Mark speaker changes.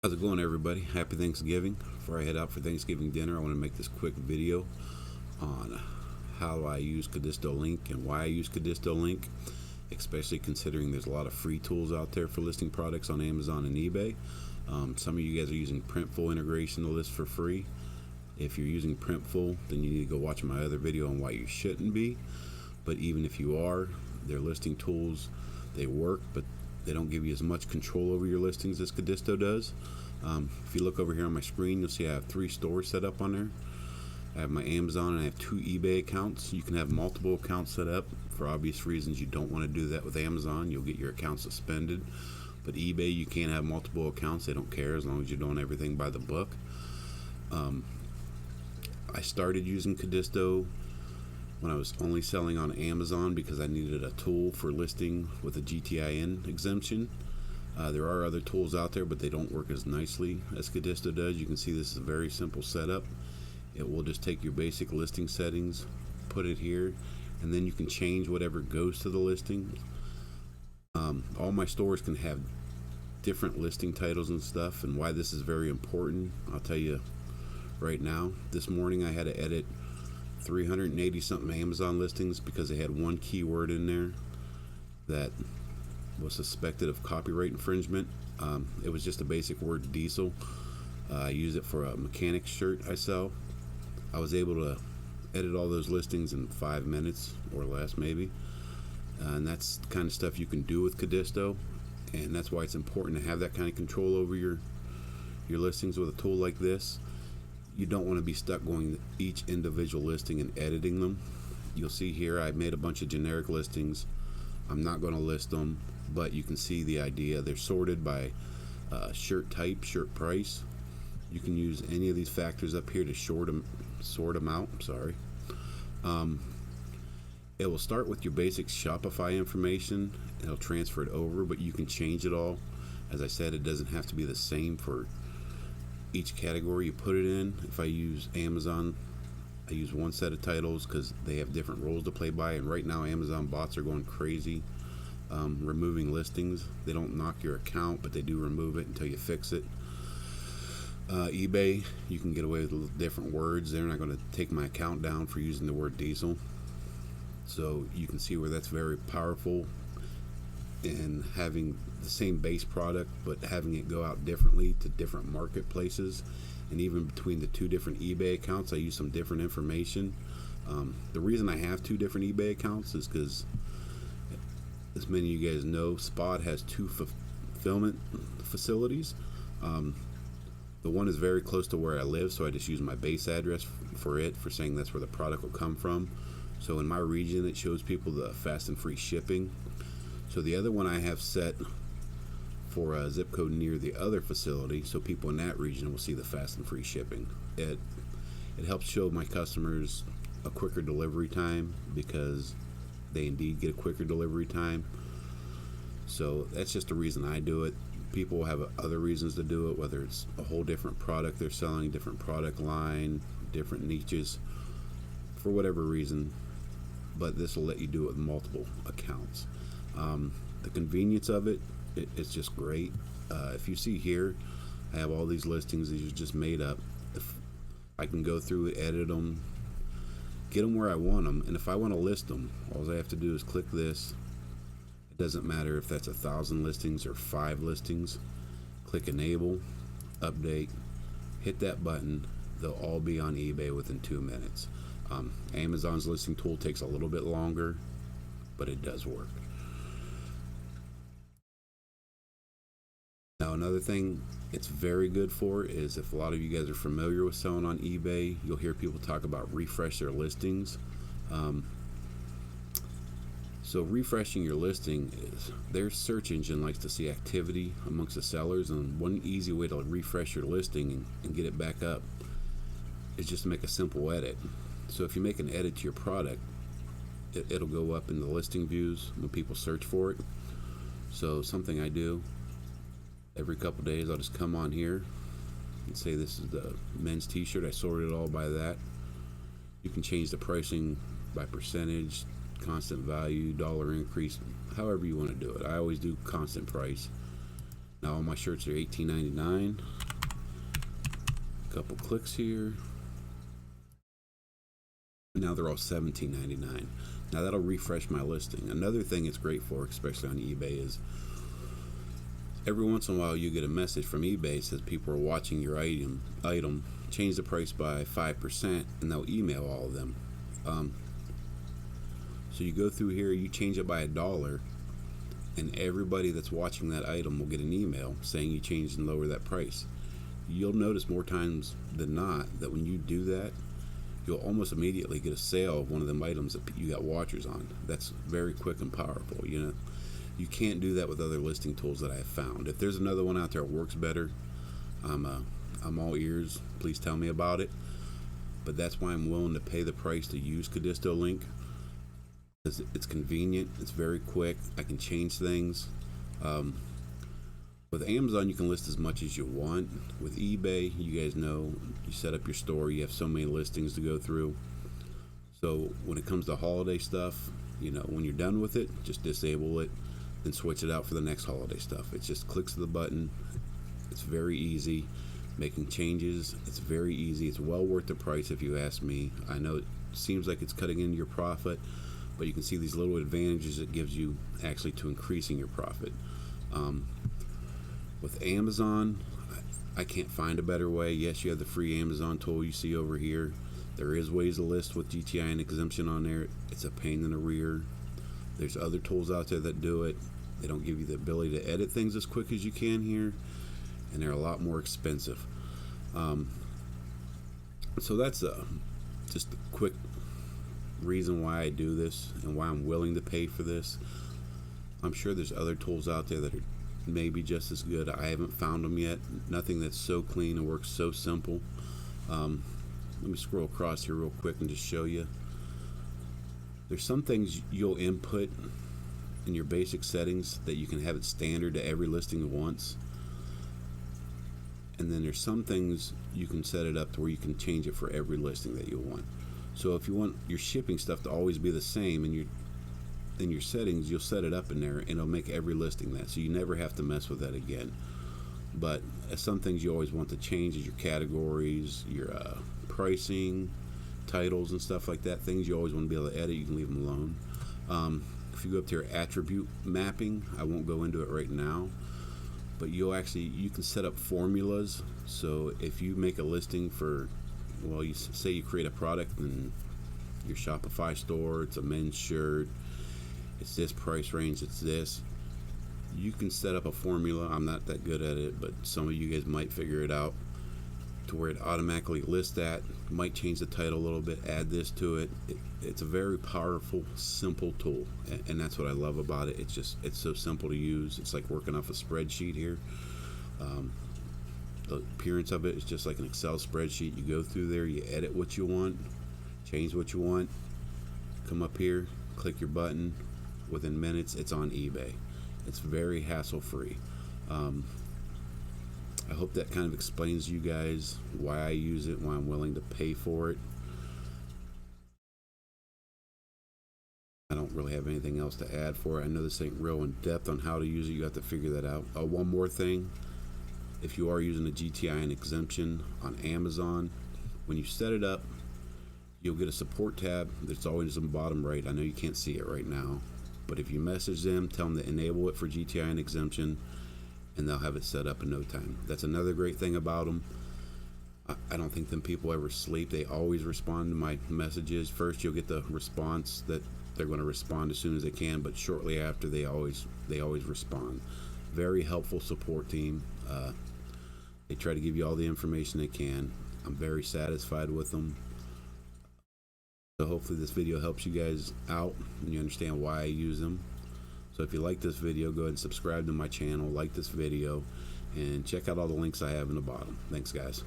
Speaker 1: How's it going, everybody? Happy Thanksgiving. Before I head out for Thanksgiving dinner, I want to make this quick video on how I use Codisto linq and why I use Codisto linq, especially considering there's a lot of free tools out there for listing products on Amazon and eBay. Some of you guys are using Printful integration to list for free. If you're using Printful, then you need to go watch my other video on why you shouldn't be. But even if you are, their listing tools, they work, but they don't give you as much control over your listings as Codisto does. If you look over here on my screen, you'll see I have 3 stores set up on there. I have my Amazon and I have 2 eBay accounts. You can have multiple accounts set up. For obvious reasons, you don't want to do that with Amazon. You'll get your account suspended. But eBay, you can't have multiple accounts. They don't care as long as you're doing everything by the book. I started using Codisto when I was only selling on Amazon because I needed a tool for listing with a GTIN exemption. There are other tools out there, but they don't work as nicely as Codisto does. You can see this is a very simple setup. It will just take your basic listing settings, put it here, and then you can change whatever goes to the listing. All my stores can have different listing titles and stuff, and why this is very important, I'll tell you right now. This morning I had to edit 380 something Amazon listings because they had one keyword in there that was suspected of copyright infringement. It was just a basic word, diesel. I use it for a mechanic shirt I sell. I was able to edit all those listings in 5 minutes or less, maybe. And that's the kind of stuff you can do with Codisto, and that's why it's important to have that kind of control over your listings with a tool like this. You don't want to be stuck going to each individual listing and editing them. You'll see here I made a bunch of generic listings. I'm not going to list them, but you can see the idea. They're sorted by shirt type, shirt price. You can use any of these factors up here to sort them out. It will start with your basic Shopify information. It'll transfer it over, but you can change it all. As I said, it doesn't have to be the same for each category you put it in. If I use Amazon, I use one set of titles because they have different rules to play by, and right now Amazon bots are going crazy removing listings. They don't knock your account, but they do remove it until you fix it. eBay, you can get away with different words. They're not going to take my account down for using the word diesel. So you can see where that's very powerful, and having the same base product but having it go out differently to different marketplaces. And even between the 2 different eBay accounts, I use some different information. The reason I have 2 different eBay accounts is because, as many of you guys know, Spot has 2 fulfillment facilities. The one is very close to where I live, so I just use my base address for it, for saying that's where the product will come from. So in my region, it shows people the fast and free shipping. So the other one I have set for a zip code near the other facility, so people in that region will see the fast and free shipping. It helps show my customers a quicker delivery time because they indeed get a quicker delivery time. So that's just the reason I do it. People have other reasons to do it, whether it's a whole different product they're selling, different product line, different niches, for whatever reason. But this will let you do it with multiple accounts. The convenience of it's just great. If you see here, I have all these listings. These are just made up. If I can go through it, edit them, get them where I want them, and if I want to list them, all I have to do is click this. It doesn't matter if that's 1,000 listings or 5 listings. Click enable, update, hit that button. They'll all be on eBay within 2 minutes. Amazon's listing tool takes a little bit longer, but it does work. Now, another thing it's very good for is, if a lot of you guys are familiar with selling on eBay, you'll hear people talk about refresh their listings. So refreshing your listing is, their search engine likes to see activity amongst the sellers, and one easy way to refresh your listing and get it back up is just to make a simple edit. So if you make an edit to your product, it'll go up in the listing views when people search for it. So something I do every couple days, I'll just come on here and say this is the men's t-shirt. I sorted it all by that. You can change the pricing by percentage, constant value, dollar increase, however you want to do it. I always do constant price. Now all my shirts are $18.99. Couple clicks here. Now they're all $17.99. Now that'll refresh my listing. Another thing it's great for, especially on eBay, is every once in a while you get a message from eBay that says people are watching your item, change the price by 5%, and they'll email all of them. So you go through here, you change it by $1, and everybody that's watching that item will get an email saying you changed and lower that price. You'll notice more times than not that when you do that, you'll almost immediately get a sale of one of them items that you got watchers on. That's very quick and powerful. You know, you can't do that with other listing tools that I have found. If there's another one out there that works better, I'm all ears. Please tell me about it. But that's why I'm willing to pay the price to use Codisto linq. It's convenient, it's very quick, I can change things. With Amazon you can list as much as you want. With eBay, you guys know, you set up your store, you have so many listings to go through. So when it comes to holiday stuff, you know, when you're done with it, just disable it, then switch it out for the next holiday stuff. It's just clicks of the button. It's very easy. Making changes, it's very easy. It's well worth the price if you ask me. I know it seems like it's cutting into your profit, but you can see these little advantages it gives you actually to increasing your profit. With Amazon, I can't find a better way. Yes, you have the free Amazon tool you see over here. There is ways to list with GTI and exemption on there. It's a pain in the rear. There's other tools out there that do it. They don't give you the ability to edit things as quick as you can here, and they're a lot more expensive. So that's just a quick reason why I do this and why I'm willing to pay for this. I'm sure there's other tools out there that are maybe just as good. I haven't found them yet. Nothing that's so clean and works so simple. Let me scroll across here real quick and just show you. There's some things you'll input in your basic settings that you can have it standard to every listing at once. And then there's some things you can set it up to where you can change it for every listing that you want. So if you want your shipping stuff to always be the same in your settings, you'll set it up in there and it'll make every listing that, so you never have to mess with that again. But some things you always want to change is your categories, your pricing, titles and stuff like that. Things you always want to be able to edit, you can leave them alone. If you go up to your attribute mapping, I won't go into it right now, but you can set up formulas. So if you make a listing for, well, you say you create a product in your Shopify store, it's a men's shirt, it's this price range, it's this, you can set up a formula. I'm not that good at it, but some of you guys might figure it out to where it automatically lists that. Might change the title a little bit, add this to it. It's a very powerful, simple tool, and that's what I love about it. It's so simple to use. It's like working off a spreadsheet here. The appearance of it is just like an Excel spreadsheet. You go through there, you edit what you want, change what you want, come up here, click your button. Within minutes, it's on eBay. It's very hassle-free. I hope that kind of explains to you guys why I use it, why I'm willing to pay for it. I don't really have anything else to add for it. I know this ain't real in depth on how to use it. You have to figure that out. One more thing. If you are using a GTI and exemption on Amazon, when you set it up, you'll get a support tab that's always in the bottom right. I know you can't see it right now, but if you message them, tell them to enable it for GTI and exemption, and they'll have it set up in no time. That's another great thing about them. I don't think them people ever sleep. They always respond to my messages. First, you'll get the response that they're going to respond as soon as they can, but shortly after, they always respond. Very helpful support team. They try to give you all the information they can. I'm very satisfied with them. So hopefully this video helps you guys out and you understand why I use them. So if you like this video, go ahead and subscribe to my channel, like this video, and check out all the links I have in the bottom. Thanks, guys.